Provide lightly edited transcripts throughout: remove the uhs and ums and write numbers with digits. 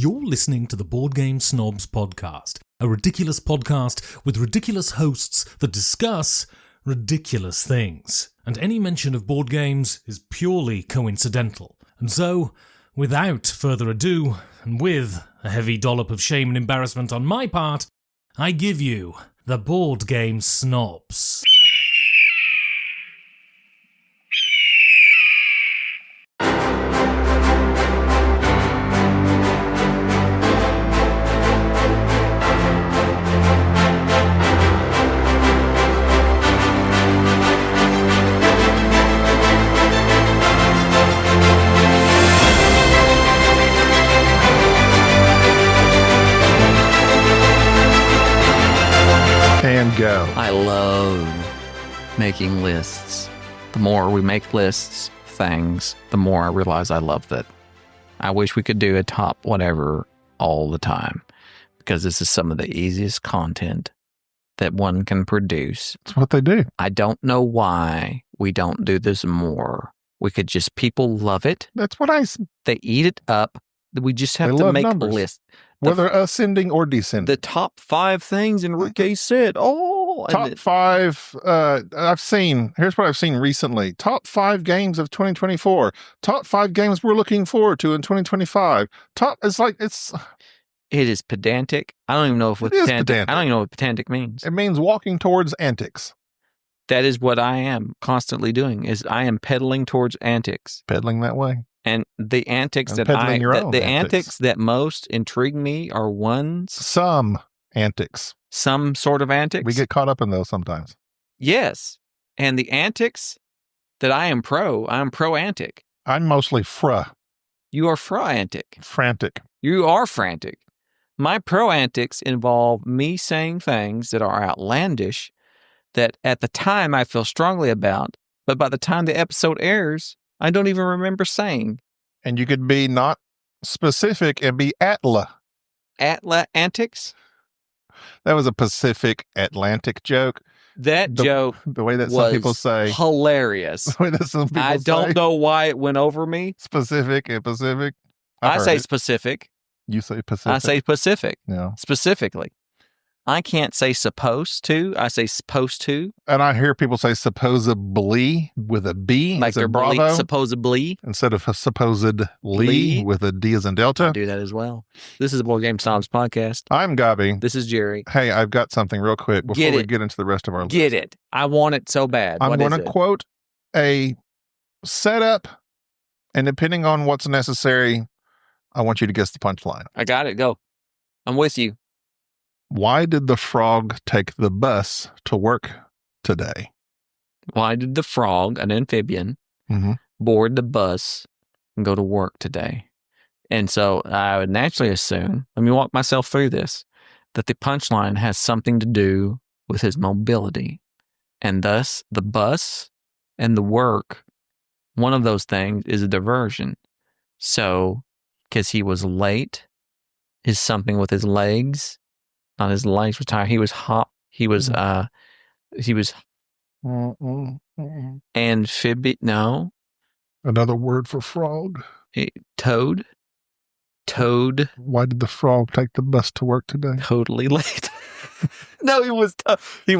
You're listening to the Board Game Snobs podcast, a ridiculous podcast with ridiculous hosts that discuss ridiculous things. And any mention of board games is purely coincidental. And so, without further ado, and with a heavy dollop of shame and embarrassment on my part, I give you the Board Game Snobs. And go. I love making lists. The more we make lists, things, the more I realize I love that. I wish we could do a top whatever all the time, because this is some of the easiest content that one can produce. That's what they do. I don't know why we don't do this more. We could just, people love it. That's what They eat it up. We just have They to love make numbers. a list. whether ascending or descending. The top 5 things Enrique said. Top 5. Here's what I've seen recently. Top 5 games of 2024. Top 5 games we're looking forward to in 2025. It is pedantic. I don't even know if pedantic. I don't even know what pedantic means. It means walking towards antics. That is what I am constantly doing. Is I am pedaling towards antics. Pedaling that way. And the antics antics that most intrigue me are ones. Some antics. Some sort of antics. We get caught up in those sometimes. Yes. And the antics that I'm pro-antic. I'm mostly fra. You are fra-antic. Frantic. You are frantic. My pro-antics involve me saying things that are outlandish that at the time I feel strongly about, but by the time the episode airs, I don't even remember saying. And you could be not specific and be Atla. Atla antics? That was a Pacific Atlantic joke. The way that some people say. Hilarious. The way that some people I don't know why it went over me. Specific and Pacific. I say specific. You say Pacific. I say Pacific. Yeah. Specifically. I can't say supposed to. I say supposed to. And I hear people say supposedly with a B. Like they're Bravo. Supposedly. Instead of supposedly with a D as in Delta. I do that as well. This is the Board Game Snobs podcast. I'm Gaby. This is Jerry. Hey, I've got something real quick before we get into the rest of our list. Get it. I want it so bad. I'm going to quote a setup, and depending on what's necessary, I want you to guess the punchline. I got it. Go. I'm with you. Why did the frog take the bus to work today? Why did the frog, an amphibian, board the bus and go to work today? And so I would naturally assume, let me walk myself through this, that the punchline has something to do with his mobility. And thus, the bus and the work, one of those things is a diversion. So, because he was late, is something with his legs. Not his legs were tired. He was amphibian. No. Another word for frog. Toad. Why did the frog take the bus to work today? Totally late. No, he was. He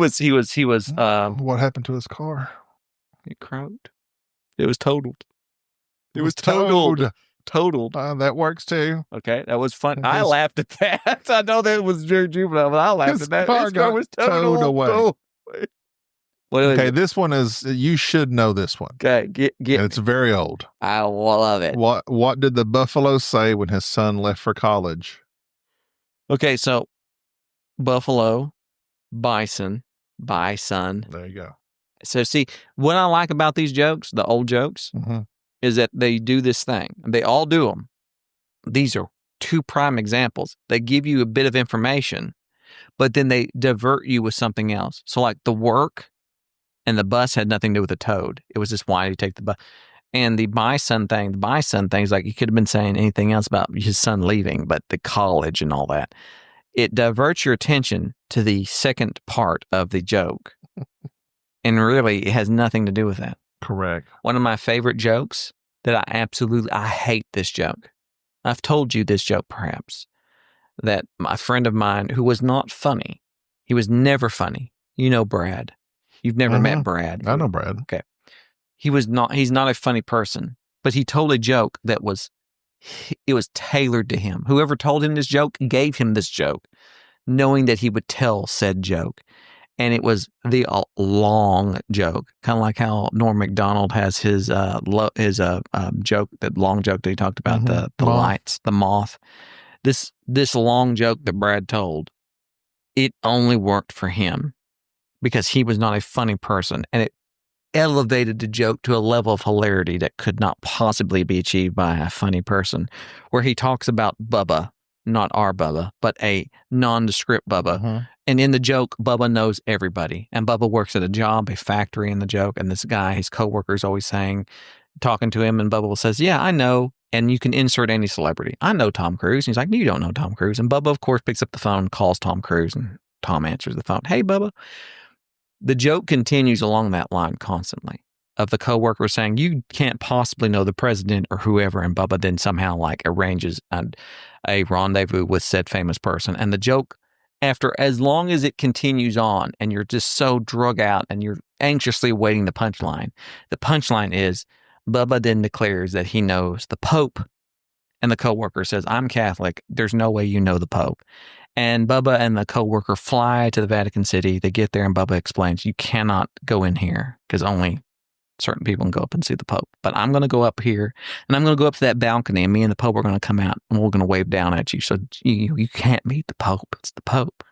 was. What happened to his car? It crowed. It was totaled. It was totaled. Totaled. That works too. Okay, that was fun. I laughed at that. I know that was very juvenile, but I laughed at that. His car was towed away. Okay, this one is, you should know this one. Okay, get it's very old. I love it. What did the buffalo say when his son left for college? Okay, so buffalo, bison. There you go. So see, what I like about these jokes, the old jokes, is that they do this thing. They all do them. These are 2 prime examples. They give you a bit of information, but then they divert you with something else. So like the work and the bus had nothing to do with the toad. It was just why did you take the bus? And the bison thing is like you could have been saying anything else about his son leaving, but the college and all that. It diverts your attention to the second part of the joke. And really, it has nothing to do with that. Correct. One of my favorite jokes that I hate this joke. I've told you this joke perhaps, that a friend of mine who was not funny, he was never funny. You know Brad. You've never met Brad. I know Brad. Okay. He's not a funny person, but he told a joke that was tailored to him. Whoever told him this joke gave him this joke, knowing that he would tell said joke. And it was the long joke, kind of like how Norm Macdonald has his joke, that long joke that he talked about, the lights, the moth. This long joke that Brad told, it only worked for him because he was not a funny person, and it elevated the joke to a level of hilarity that could not possibly be achieved by a funny person, where he talks about Bubba, not our Bubba, but a nondescript Bubba. And in the joke, Bubba knows everybody. And Bubba works at a job, a factory in the joke. And this guy, his coworker, is always talking to him. And Bubba says, yeah, I know. And you can insert any celebrity. I know Tom Cruise. And he's like, you don't know Tom Cruise. And Bubba, of course, picks up the phone, calls Tom Cruise, and Tom answers the phone. Hey, Bubba. The joke continues along that line constantly, of the coworker saying, you can't possibly know the president or whoever, and Bubba then somehow arranges a rendezvous with said famous person. And the joke, after as long as it continues on and you're just so drug out and you're anxiously awaiting the punchline is Bubba then declares that he knows the Pope, and the coworker says, I'm Catholic. There's no way you know the Pope. And Bubba and the coworker fly to the Vatican City. They get there and Bubba explains, you cannot go in here because only certain people can go up and see the Pope. But I'm going to go up here and I'm going to go up to that balcony, and me and the Pope are going to come out and we're going to wave down at you. So you can't meet the Pope. It's the Pope.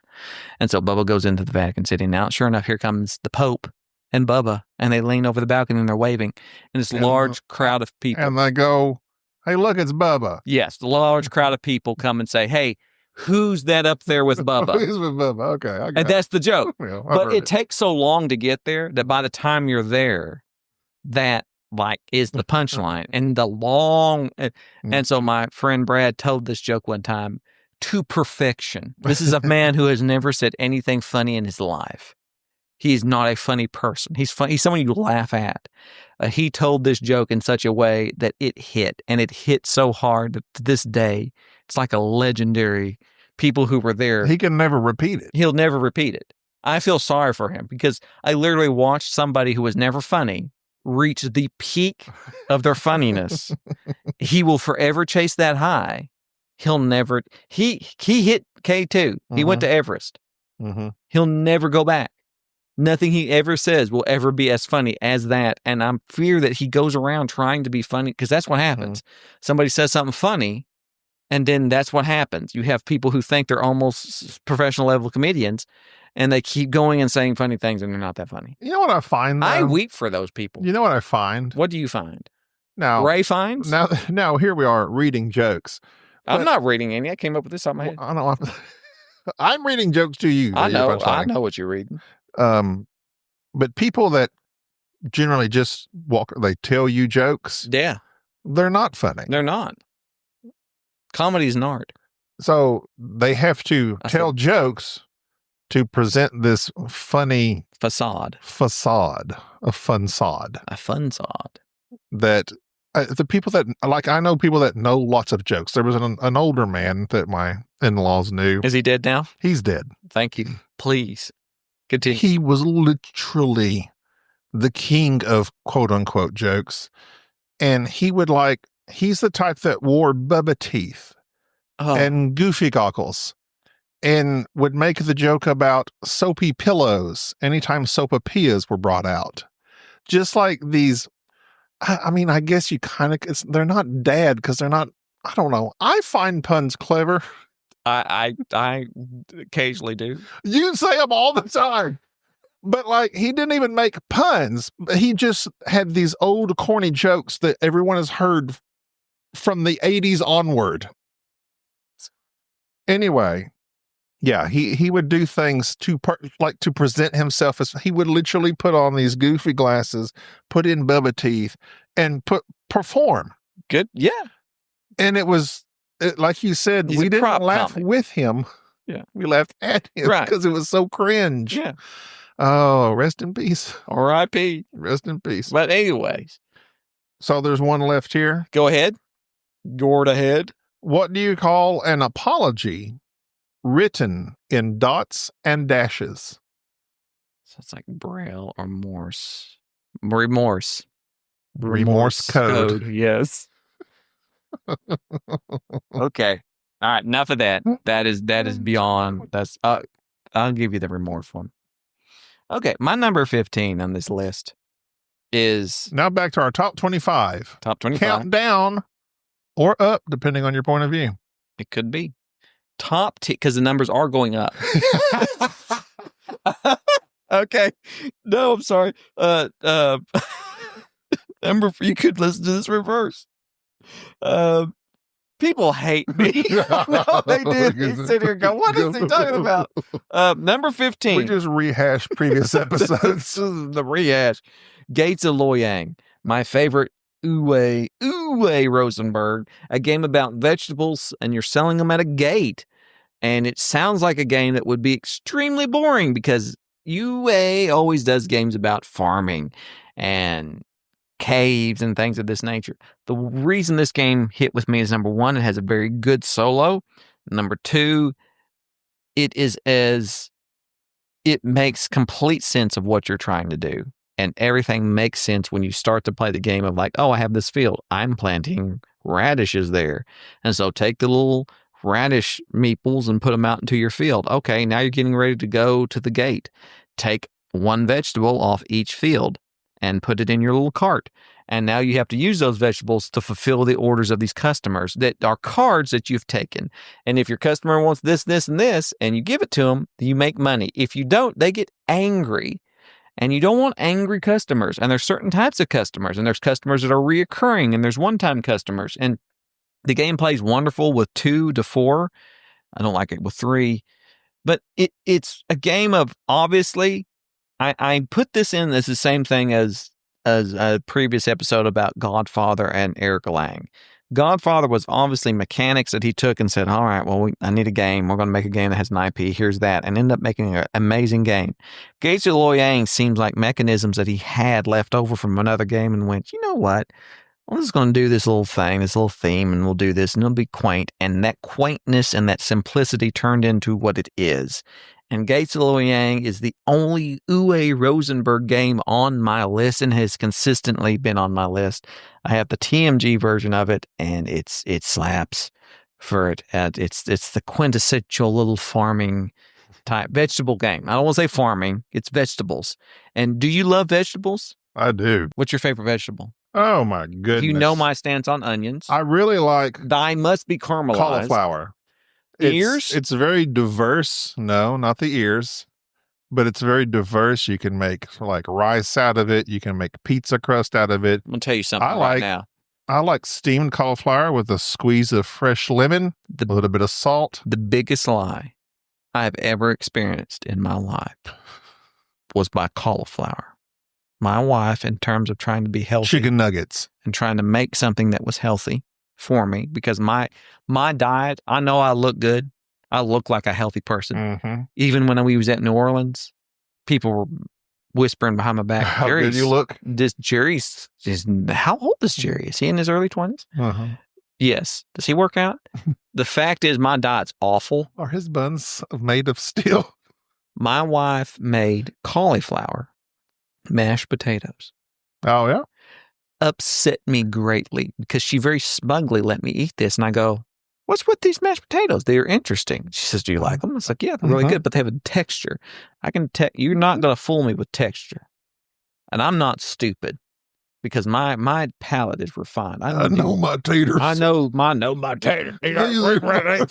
And so Bubba goes into the Vatican City. Now, sure enough, here comes the Pope and Bubba, and they lean over the balcony and they're waving. And this large crowd of people. And they go, hey, look, it's Bubba. Yes, the large crowd of people come and say, hey, who's that up there with Bubba? Who's with Bubba? Okay. And that's the joke. Yeah, but it takes so long to get there that by the time you're there, that is the punchline. And the long, and so my friend Brad told this joke one time to perfection. This is a man who has never said anything funny in his life. He's not a funny person. He's someone you laugh at. He told this joke in such a way that it hit, and it hit so hard that to this day, it's like a legendary. People who were there. He can never repeat it. He'll never repeat it. I feel sorry for him because I literally watched somebody who was never funny reach the peak of their funniness. He will forever chase that high. He'll never. He hit K2. He went to Everest. He'll never go back. Nothing he ever says will ever be as funny as that. And I fear that he goes around trying to be funny because that's what happens. Somebody says something funny, and then that's what happens. You have people who think they're almost professional level comedians, and they keep going and saying funny things, and they're not that funny. You know what I find, though? I weep for those people. You know what I find? What do you find? Now, Ray finds? Now here we are reading jokes. I'm not reading any. I came up with this on my head. I don't know. I'm reading jokes to you. I know what you're reading. But people that generally just they tell you jokes. Yeah. They're not funny. They're not. Comedy is an art. So they have to tell jokes to present this funny facade. A fansod. A fansod. That the people that, I know people that know lots of jokes. There was an older man that my in-laws knew. Is he dead now? He's dead. Thank you. Please continue. He was literally the king of quote-unquote jokes. And he's the type that wore Bubba teeth and goofy goggles and would make the joke about soapy pillows anytime soapopeias were brought out. Just like these, I mean, I guess you kind of, they're not dad because they're not, I don't know. I find puns clever. I occasionally do. You say them all the time. But he didn't even make puns. He just had these old corny jokes that everyone has heard from the 80s onward. Anyway, yeah, he would do things to present himself as, he would literally put on these goofy glasses, put in Bubba teeth, and perform. Good, yeah. And it was, like you said, we didn't laugh with him. Yeah. We laughed at him because it was so cringe. Yeah. Oh, rest in peace. R.I.P. Rest in peace. But anyways. So there's one left here. Go ahead. Gourd ahead. What do you call an apology written in dots and dashes? So it's like Braille or Morse. Remorse. Remorse code. Yes. Okay. All right. Enough of that. That is beyond. That's. I'll give you the remorse one. Okay. My number 15 on this list is Now back to our top 25. top 25. Count down or up, depending on your point of view. It could be top because the numbers are going up. Okay. No, I'm sorry. Number, you could listen to this reverse. People hate me. No, they did. They sit here and go, what is he talking about? Number 15. We just rehash previous episodes. This is the rehash. Gates of Loyang. My favorite Uwe Rosenberg. A game about vegetables, and you're selling them at a gate. And it sounds like a game that would be extremely boring because UA always does games about farming and caves and things of this nature. The reason this game hit with me is, number one, it has a very good solo. Number two, it makes complete sense of what you're trying to do. And everything makes sense when you start to play the game of like, oh, I have this field. I'm planting radishes there. And so take the little radish meeples and put them out into your field. Okay, now you're getting ready to go to the gate. Take one vegetable off each field and put it in your little cart. And now you have to use those vegetables to fulfill the orders of these customers that are cards that you've taken. And if your customer wants this, this, and this, and you give it to them, you make money. If you don't, they get angry. And you don't want angry customers. And there's certain types of customers. And there's customers that are reoccurring. And there's one-time customers. And the game plays wonderful with 2 to 4. I don't like it with 3. But it's a game of, obviously, I put this in as the same thing as a previous episode about Godfather and Eric Lang. Godfather was obviously mechanics that he took and said, all right, well, I need a game. We're going to make a game that has an IP. Here's that. And ended up making an amazing game. Gates of Loyang seems like mechanisms that he had left over from another game and went, you know what? I'm just going to do this little thing, this little theme, and we'll do this, and it'll be quaint. And that quaintness and that simplicity turned into what it is. And Gates of Loyang is the only Uwe Rosenberg game on my list and has consistently been on my list. I have the TMG version of it, and it slaps for it. It's the quintessential little farming type vegetable game. I don't want to say farming. It's vegetables. And do you love vegetables? I do. What's your favorite vegetable? Oh, my goodness. You know my stance on onions. I really like Thy must be caramelized. cauliflower. Ears? It's very diverse. No, not the ears. But it's very diverse. You can make like rice out of it. You can make pizza crust out of it. I'm going to tell you something now. I like steamed cauliflower with a squeeze of fresh lemon, a little bit of salt. The biggest lie I've ever experienced in my life was by cauliflower. My wife, in terms of trying to be healthy. Chicken nuggets. And trying to make something that was healthy for me, because my diet, I know I look good. I look like a healthy person. Mm-hmm. Even when we was at New Orleans, people were whispering behind my back. How good you look. Jerry's how old is Jerry? Is he in his early 20s? Uh-huh. Yes. Does he work out? The fact is, my diet's awful. Are his buns made of steel? My wife made cauliflower mashed potatoes. Oh, yeah? Upset me greatly because she very smugly let me eat this. And I go, what's with these mashed potatoes? They're interesting. She says, do you like them? I was like, yeah, they're really good, but they have a texture. You're not going to fool me with texture. And I'm not stupid because my palate is refined. I know my taters. I know my taters.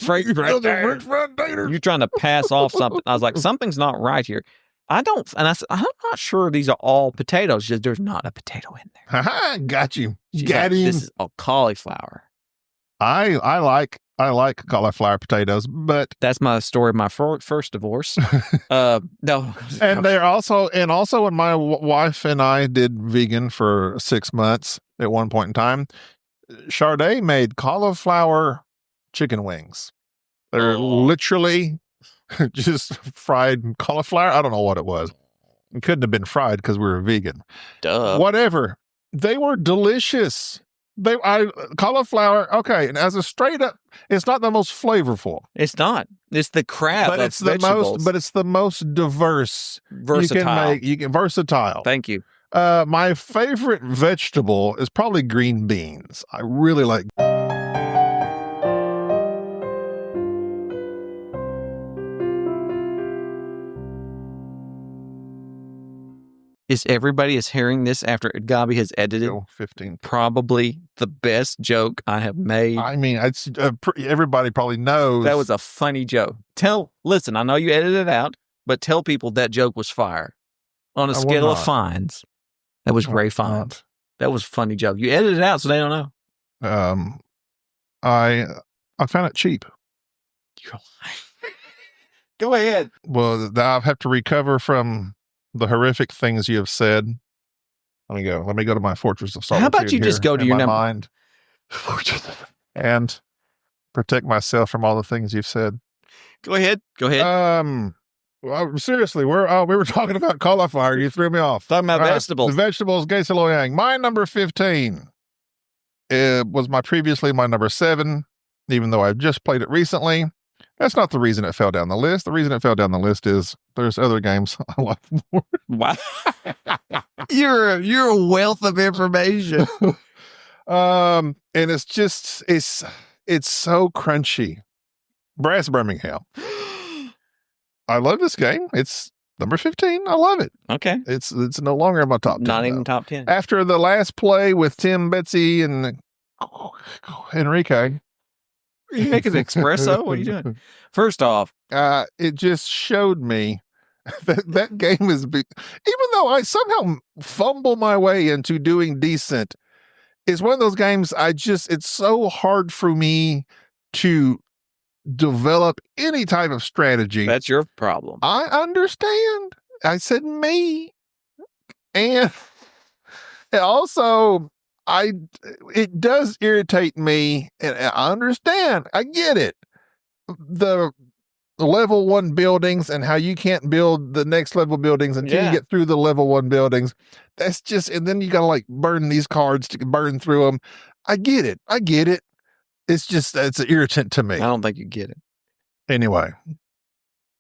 French fried taters. You're trying to pass off something. I was like, something's not right here. I said, I'm not sure these are all potatoes. She says, there's not a potato in there. Ha got you. She's Got like, him. this is a cauliflower. I like cauliflower potatoes, but that's my story of my first divorce. No, and they're also when my wife and I did vegan for 6 months at one point in time, Sade made cauliflower chicken wings. They're literally just fried cauliflower. I don't know what it was. It couldn't have been fried because we were vegan. Duh. Whatever. They were delicious. Cauliflower, okay, and as a straight up, it's not the most flavorful. It's not. It's the crap but of it's the vegetables. most. But it's the most diverse. Versatile. You can versatile. Thank you. My favorite vegetable is probably green beans. I really like. Is everybody is hearing this after Gaby has edited? 15. Probably the best joke I have made. I mean, it's everybody probably knows. That was a funny joke. Listen, I know you edited it out, but tell people that joke was fire. On a scale of fines, that was Ray Fines. That was a funny joke. You edited it out, so they don't know. I found it cheap. You're lying. Go ahead. Well, I have to recover from the horrific things you have said. Let me go to my fortress of solitude. How about you just go to your mind and protect myself from all the things you've said? Go ahead. Well, seriously, we were talking about cauliflower. You threw me off. Talking about vegetables. The vegetables, Gates of Loyang. My number 15 was previously my number 7, even though I just played it recently. That's not the reason it fell down the list. The reason it fell down the list is there's other games I like more. Wow. You're a wealth of information. And it's just it's so crunchy. Brass Birmingham. I love this game. It's number 15. I love it. Okay. It's no longer in my top 10. Not even top 10. After the last play with Tim, Betsy, and Enrique. Are you making an espresso? What are you doing? First off, it just showed me that game is big. Even though I somehow fumble my way into doing decent, it's one of those games it's so hard for me to develop any type of strategy. That's your problem. I understand. I said me. And also, it does irritate me, and I understand. I get it. The level 1 buildings and how you can't build the next level buildings until you get through the level 1 buildings. That's just, and then you gotta like burn these cards to burn through them. I get it. It's just, it's an irritant to me. I don't think you get it. Anyway.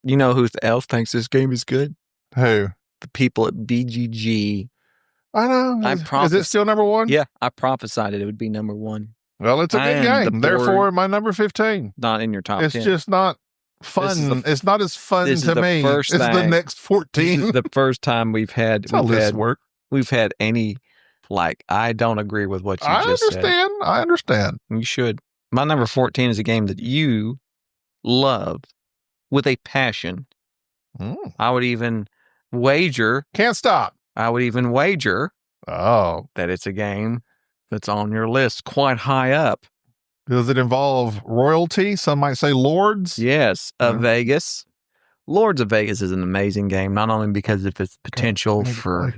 You know who else thinks this game is good? Who? The people at BGG. I know. Is it still number 1? Yeah, I prophesied it would be number 1. Well, it's a good game. Therefore, my number 15. Not in your top 10. It's just not fun. It's not as fun to me. It's the next 14. This is the first time we've had any, I don't agree with what you just said. I understand. You should. My number 14 is a game that you love with a passion. I would even wager. Can't stop. I would even wager that it's a game that's on your list quite high up. Does it involve royalty? Some might say lords. Yes, of Vegas. Lords of Vegas is an amazing game, not only because of its potential for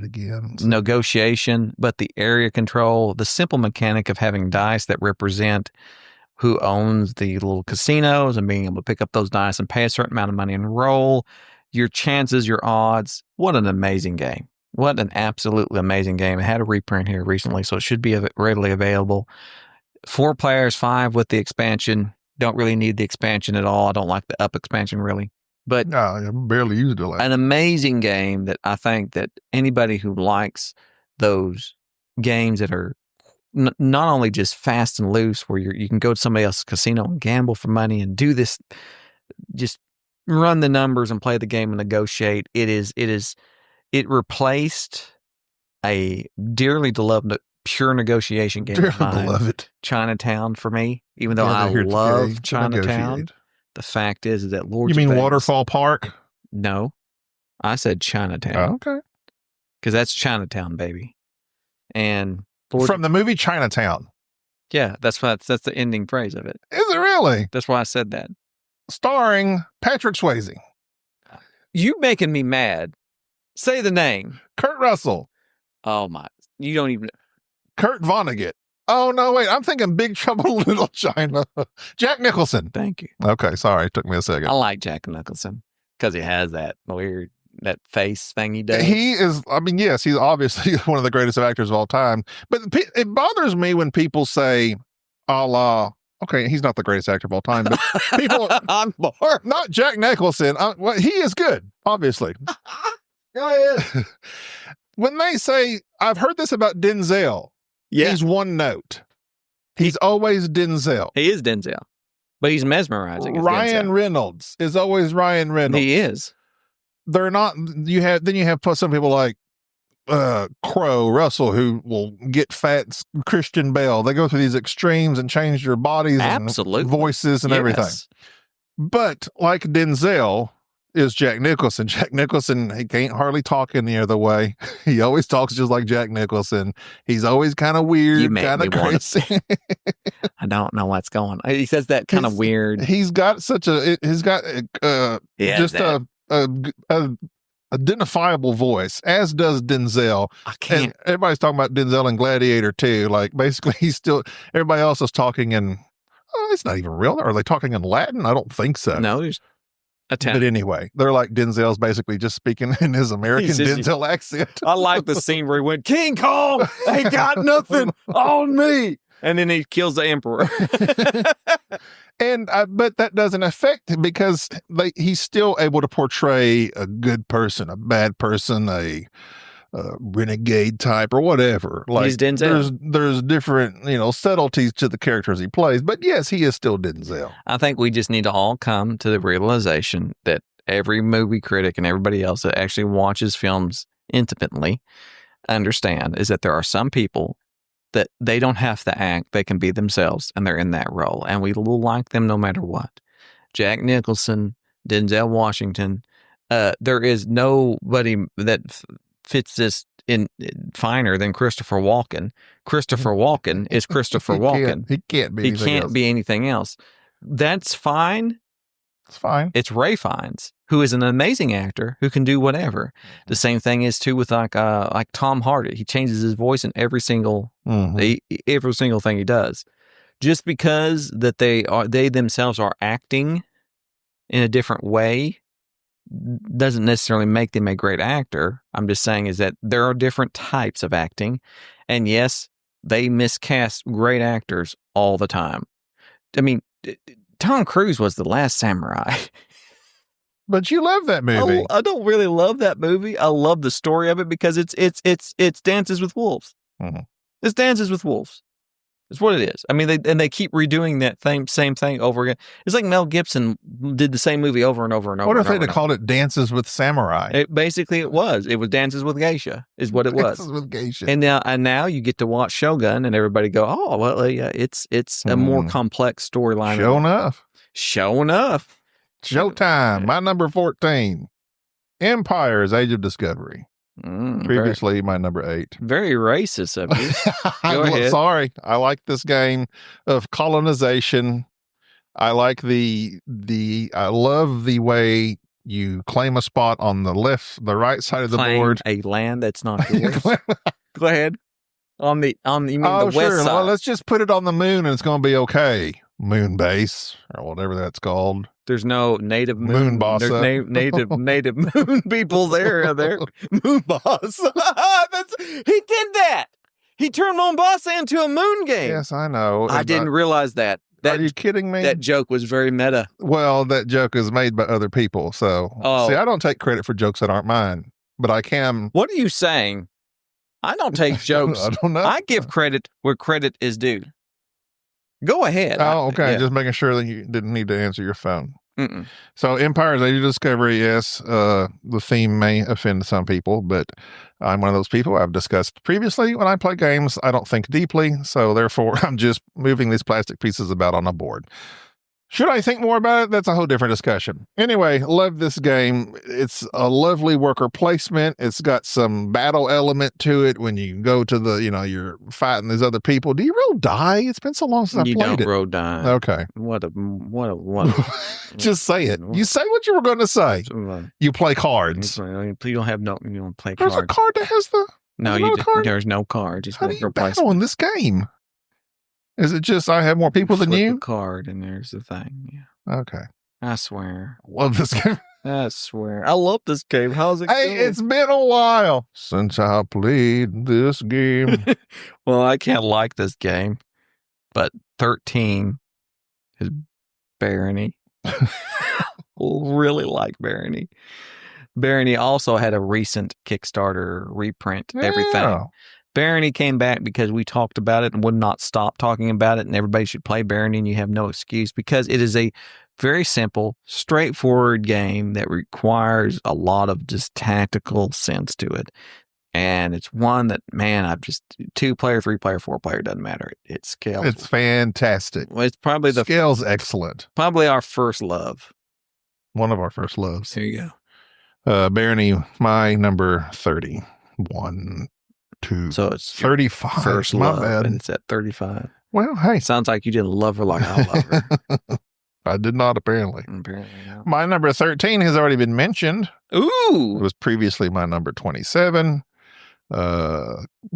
negotiation, but the area control, the simple mechanic of having dice that represent who owns the little casinos and being able to pick up those dice and pay a certain amount of money and roll, your chances, your odds. What an amazing game. What an absolutely amazing game. It had a reprint here recently, so it should be readily available. 4 players, 5 with the expansion. Don't really need the expansion at all. I don't like the up expansion really. But no, I barely used it. An amazing game that I think that anybody who likes those games that are not only just fast and loose, where you can go to somebody else's casino and gamble for money and do this, just run the numbers and play the game and negotiate. It replaced a dearly beloved pure negotiation game. Dearly beloved Chinatown for me, even though I love Chinatown. The fact is that Lords You mean of Vegas, Waterfall Park? No, I said Chinatown. Oh, okay. Because that's Chinatown, baby. And from the movie Chinatown. Yeah, that's the ending phrase of it. Is it really? That's why I said that. Starring Patrick Swayze. You making me mad. Say the name. Kurt Russell. Oh my! You don't even. Kurt Vonnegut. Oh, no, wait. I'm thinking Big Trouble in Little China. Jack Nicholson. Thank you. Okay, sorry. It took me a second. I like Jack Nicholson because he has that weird that face thing he does. He is, I mean, yes, he's obviously one of the greatest actors of all time. But it bothers me when people say, a la, okay, he's not the greatest actor of all time, but people, I'm bored. not Jack Nicholson. Well, he is good, obviously. Go ahead. When they say, I've heard this about Denzel, he's one note. He's always Denzel. He is Denzel, but he's mesmerizing. Ryan Reynolds is always Ryan Reynolds. He is. They're not. You have some people like Crow Russell who will get fat. Christian Bale. They go through these extremes and change their bodies and voices and everything. But like Denzel is Jack Nicholson. Jack Nicholson, he can't hardly talk any other way. He always talks just like Jack Nicholson. He's always kind of weird, kind of crazy. I don't know what's going on. He says that kind of weird. He's got such a. He's got just a identifiable voice, as does Denzel. I can't. And everybody's talking about Denzel in Gladiator too. Like basically, he's still. Everybody else is talking in. Oh, it's not even real. Are they talking in Latin? I don't think so. No, there's. But anyway, they're like Denzel's basically just speaking in his American Denzel accent. I like the scene where he went, King Kong ain't got nothing on me. And then he kills the emperor. And but that doesn't affect him because he's still able to portray a good person, a bad person, a renegade type or whatever. Like he's Denzel. There's different, subtleties to the characters he plays, but yes, he is still Denzel. I think we just need to all come to the realization that every movie critic and everybody else that actually watches films intimately understand is that there are some people that they don't have to act, they can be themselves and they're in that role. And we will like them no matter what. Jack Nicholson, Denzel Washington, there is nobody that fits this in finer than Christopher Walken. Christopher Walken is Christopher Walken. He can't be anything else. That's fine. It's fine. It's Ray Fiennes, who is an amazing actor who can do whatever. The same thing is too with like Tom Hardy. He changes his voice in every single thing he does. Just because that they themselves are acting in a different way doesn't necessarily make them a great actor. I'm just saying is that there are different types of acting. And yes, they miscast great actors all the time. I mean, Tom Cruise was The Last Samurai. But you love that movie. I don't really love that movie. I love the story of it because it's Dances with Wolves. Mm-hmm. It's Dances with Wolves. It's what it is. I mean, they keep redoing that same thing over again. It's like Mel Gibson did the same movie over and over and over. What if they'd have called it Dances with Samurai? It was Dances with Geisha is what it was. Dances with Geisha. And now you get to watch Shogun and everybody go, oh, well, yeah, it's a more complex storyline. Show enough. Showtime. My number 14. Empire's Age of Discovery. Previously, my number 8. Very racist of you. Go ahead. Sorry. I like this game of colonization. I like I love the way you claim a spot on the right side of the board. A land that's not yours. Go ahead. You mean the west side? Well, let's just put it on the moon and it's going to be okay. Moon base or whatever that's called. There's no native moon boss. There's native moon people there. Moon boss. He did that. He turned Mombasa into a moon game. Yes, I know. I didn't realize that. Are you kidding me? That joke was very meta. Well, that joke is made by other people. So, see, I don't take credit for jokes that aren't mine, but I can. What are you saying? I don't take jokes. I don't know. I give credit where credit is due. Go ahead. Oh, okay. Just making sure that you didn't need to answer your phone. So Empire's Age of Discovery, yes, the theme may offend some people, but I'm one of those people I've discussed previously. When I play games, I don't think deeply, so therefore I'm just moving these plastic pieces about on a board. Should I think more about it? That's a whole different discussion. Anyway, love this game. It's a lovely worker placement. It's got some battle element to it when you go to you're fighting these other people. Do you roll die? It's been so long since I played it. You don't roll die. Okay. What Just say it. You say what you were going to say. You play cards. You don't play cards. There's a card that has the... There's no card. Just how do you battle in this game? Is it just I have more people than you? A card and there's the thing. Yeah. Okay. I swear. Love this game. I swear. I love this game. How's it Hey, going? it's been a while since I played this game. Well, I can't like this game, but 13 is Barony. Really like Barony. Barony also had a recent Kickstarter reprint, everything. Barony came back because we talked about it and would not stop talking about it, and everybody should play Barony, and you have no excuse because it is a very simple, straightforward game that requires a lot of just tactical sense to it. And it's one that, man, I've just 2-player, 3-player, 4-player, doesn't matter. It scales. It's fantastic. Well, it's probably the scale's excellent. Probably our first love. One of our first loves. There you go. Barony, my number 30. 1, 2, so it's 35. First my love, bad. and it's at 35. Well, hey. Sounds like you didn't love her like I love her. I did not, apparently. Apparently, no. My number 13 has already been mentioned. Ooh. It was previously my number 27.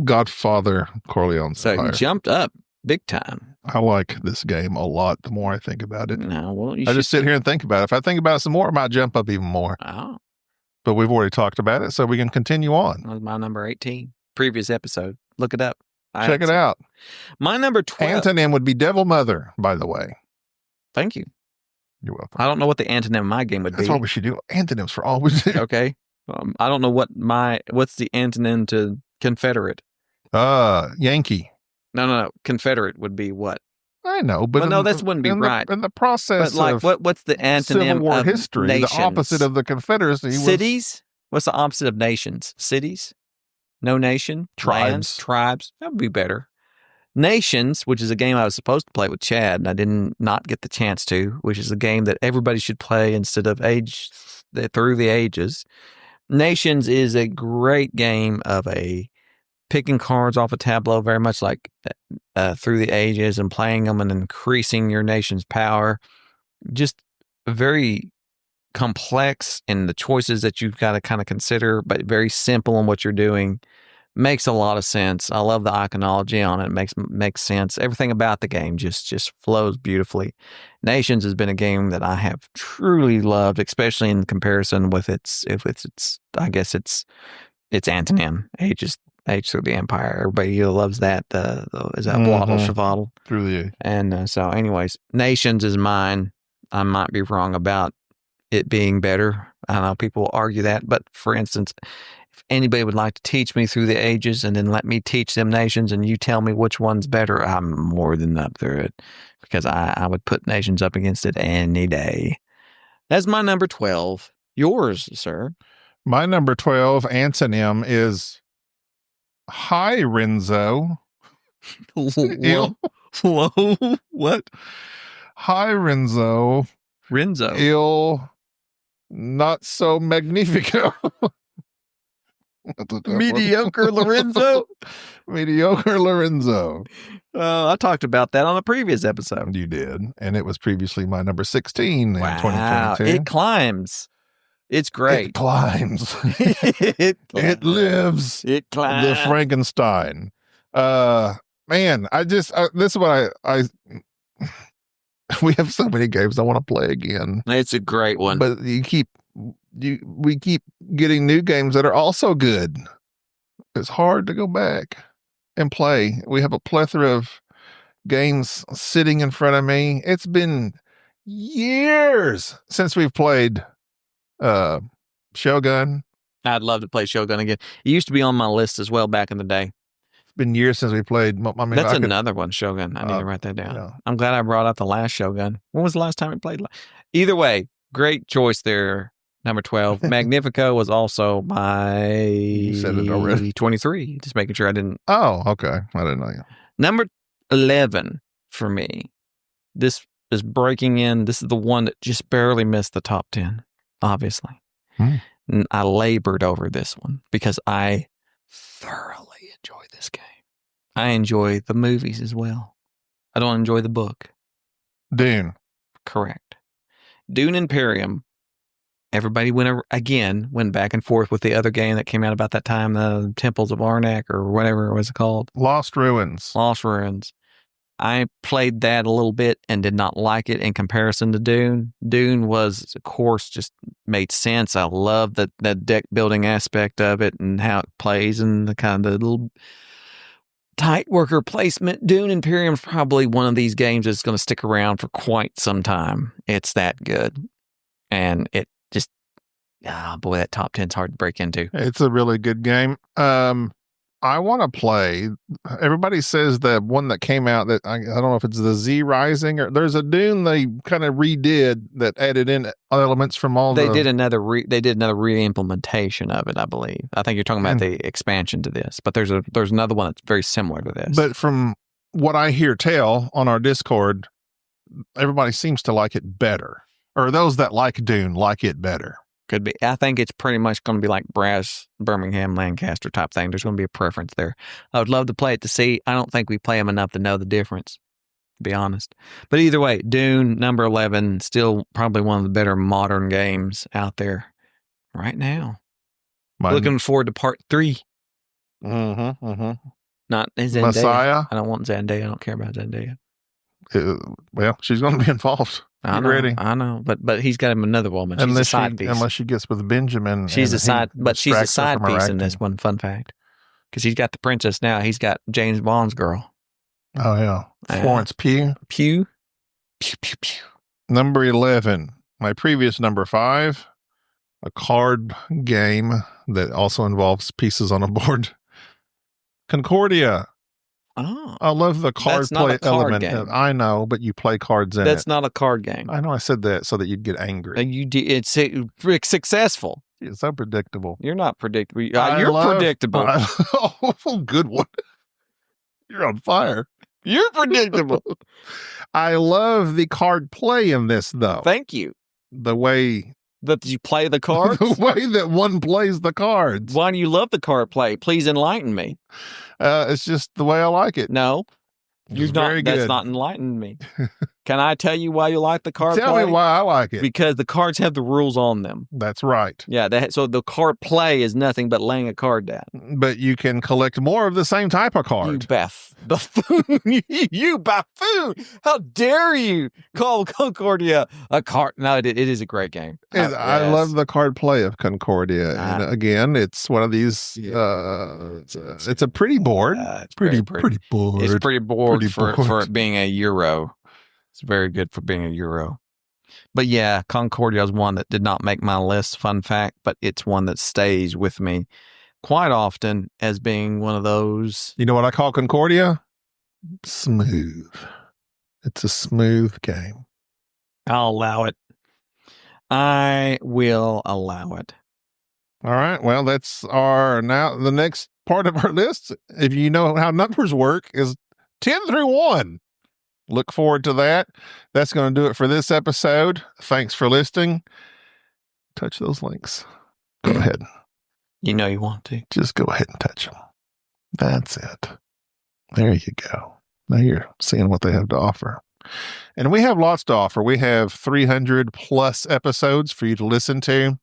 Godfather, Corleone. So you jumped up big time. I like this game a lot the more I think about it. No, well, I just sit here and think about it. If I think about it some more, I might jump up even more. Oh. But we've already talked about it, so we can continue on. That was my number 18. Previous episode. Look it up. Check it out. My number 12. Antonym would be Devil Mother, by the way. Thank you. You're welcome. I don't know what the antonym of my game would be. That's what we should do. Antonyms for all we do. Okay. I don't know what's the antonym to Confederate. Yankee. No. Confederate would be what? I know, but no, this wouldn't be right. In the process but like, of what's the antonym Civil War of history, nations? the opposite of the Confederacy was cities? What's the opposite of nations? Cities? No nation? Tribes. Lands? Tribes? That would be better. Nations, which is a game I was supposed to play with Chad, and I didn't not get the chance to, which is a game that everybody should play instead of Through the Ages. Nations is a great game of picking cards off a tableau, very much like Through the Ages, and playing them and increasing your nation's power. Just very complex in the choices that you've got to kind of consider, but very simple in what you're doing. Makes a lot of sense. I love the iconology on it. Makes sense. Everything about the game just flows beautifully. Nations has been a game that I have truly loved, especially in comparison with its antonym, Age Through the Empire. Everybody loves that. Is that Waddle Shavaddle? Through the Age. And so, anyways, Nations is mine. I might be wrong about it being better. I don't know. People will argue that, but for instance, if anybody would like to teach me Through the Ages and then let me teach them Nations and you tell me which one's better, I'm more than up for it because I would put Nations up against it any day. That's my number 12. Yours, sir. My number 12 antonym is Hi, Renzo. What? Hi, Renzo. Renzo. Il Not So Magnifico. Mediocre Lorenzo. Mediocre Lorenzo. I talked about that on a previous episode. You did. And it was previously my number 16 in Wow. 2022. It climbs. It's great. It climbs. It lives. It climbs. The Frankenstein. Man, this is what I we have so many games I want to play again. It's a great one. But we keep getting new games that are also good. It's hard to go back and play. We have a plethora of games sitting in front of me. It's been years since we've played Shogun. I'd love to play Shogun again. It used to be on my list as well back in the day. It's been years since we played. That's another one, Shogun. I need to write that down. Yeah. I'm glad I brought up the last Shogun. When was the last time we played? Either way, great choice there. Number 12. Magnifico was also my you said it already. 23. Just making sure I didn't. Oh, okay. I didn't know you. Number 11 for me. This is breaking in. This is the one that just barely missed the top 10, obviously. And I labored over this one because I thoroughly enjoy this game. I enjoy the movies as well. I don't enjoy the book. Dune. Correct. Dune Imperium. Everybody went back and forth with the other game that came out about that time, the Temples of Arnak or whatever it was called. Lost Ruins. Lost Ruins. I played that a little bit and did not like it in comparison to Dune. Dune was, of course, just made sense. I love that deck building aspect of it and how it plays and the kind of little tight worker placement. Dune Imperium is probably one of these games that's going to stick around for quite some time. It's that good. And it just, boy, that top 10's hard to break into. It's a really good game. I want to play. Everybody says the one that came out that I don't know if it's the Z Rising or there's a Dune they kind of redid that added in elements from all. They did another re-implementation of it, I believe. I think you're talking about the expansion to this, but there's another one that's very similar to this. But from what I hear tell on our Discord, everybody seems to like it better, or those that like Dune like it better. Could be. I think it's pretty much going to be like Brass, Birmingham, Lancaster type thing. There's going to be a preference there. I would love to play it to see. I don't think we play them enough to know the difference, to be honest. But either way, Dune, number 11, still probably one of the better modern games out there right now. Looking forward to part 3. Not Zendaya. Messiah? I don't want Zendaya. I don't care about Zendaya. Well, she's going to be involved. Ready? I know, but he's got him another woman. She's a side piece. Unless she gets with Benjamin. She's a side piece in this one. Fun fact, because he's got the princess now. He's got James Bond's girl. Oh yeah, Florence Pugh. Pew. Number 11. My previous number 5, a card game that also involves pieces on a board. Concordia. Oh, I love the card play element. Game. I know, but you play cards in That's it. not a card game. I know I said that so that you'd get angry. And it's successful. It's so predictable. You're not predictable. You're predictable. Oh, good one. You're on fire. You're predictable. I love the card play in this, though. Thank you. The way that you play the cards? The way that one plays the cards. Why do you love the card play? Please enlighten me. It's just the way I like it. No. That's not enlightened me. Can I tell you why you like the card play? Tell me why I like it. Because the cards have the rules on them. That's right. Yeah, so the card play is nothing but laying a card down. But you can collect more of the same type of card. You buffoon. You buffoon. How dare you call Concordia a card? No, it is a great game. I love the card play of Concordia. And again, it's one of these, it's a pretty board. It's pretty board. It's pretty board for it being a Euro. It's very good for being a Euro. But yeah, Concordia is one that did not make my list, fun fact, but it's one that stays with me quite often as being one of those. You know what I call Concordia? Smooth. It's a smooth game. I'll allow it. I will allow it. All right. Well, that's now the next part of our list, if you know how numbers work, is 10 through 1. Look forward to that. That's going to do it for this episode. Thanks for listening. Touch those links. Go ahead. You know you want to. Just go ahead and touch them. That's it. There you go. Now you're seeing what they have to offer. And we have lots to offer. We have 300 plus episodes for you to listen to.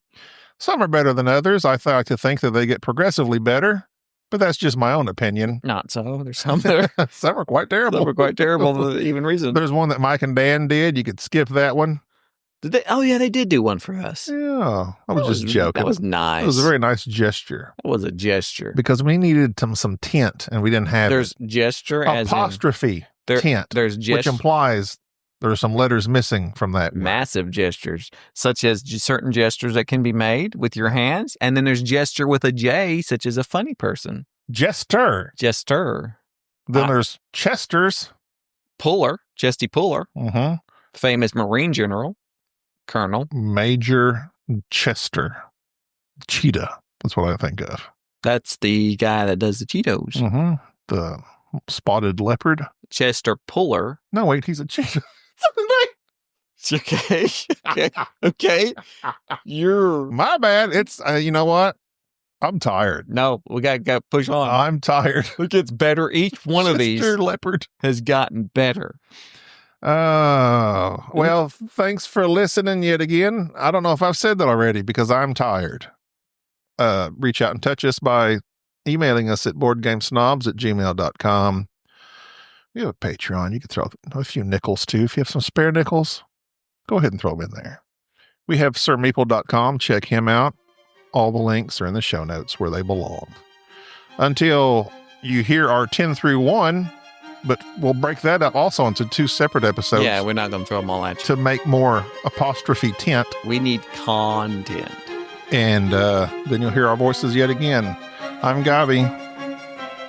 Some are better than others. I like to think that they get progressively better. But that's just my own opinion. Not so. There's some that are... some are quite terrible. Some are quite terrible for even reason. There's one that Mike and Dan did. You could skip that one. Did they? Oh, yeah, they did do one for us. Yeah. I was just joking. That was nice. It was a very nice gesture. That was a gesture. Because we needed some tint, and we didn't have There's gesture as apostrophe tint. There's gesture. Which implies there are some letters missing from that. Massive gestures, such as certain gestures that can be made with your hands. And then there's gesture with a J, such as a funny person. Jester. Then there's Chesters. Puller. Chesty Puller. Mm-hmm. Famous Marine General. Colonel. Major Chester. Cheetah. That's what I think of. That's the guy that does the Cheetos. Mm-hmm. The spotted leopard. Chester Puller. No, wait, he's a cheetah. Okay. You're... My bad. It's, you know what? I'm tired. No, we got to push on. I'm tired. It gets better. Each one of these leopard has gotten better. Well, thanks for listening yet again. I don't know if I've said that already because I'm tired. Reach out and touch us by emailing us at boardgamesnobs@gmail.com. We have a Patreon. You can throw a few nickels too. If you have some spare nickels, go ahead and throw them in there. We have sirmeeple.com. Check him out. All the links are in the show notes where they belong. Until you hear our 10 through 1, but we'll break that up also into 2 separate episodes. Yeah, we're not going to throw them all at you. To make more apostrophe tent. We need content. And then you'll hear our voices yet again. I'm Gaby.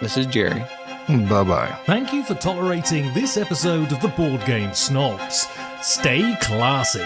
This is Jerry. Bye-bye. Thank you for tolerating this episode of the Board Game Snobs. Stay classy.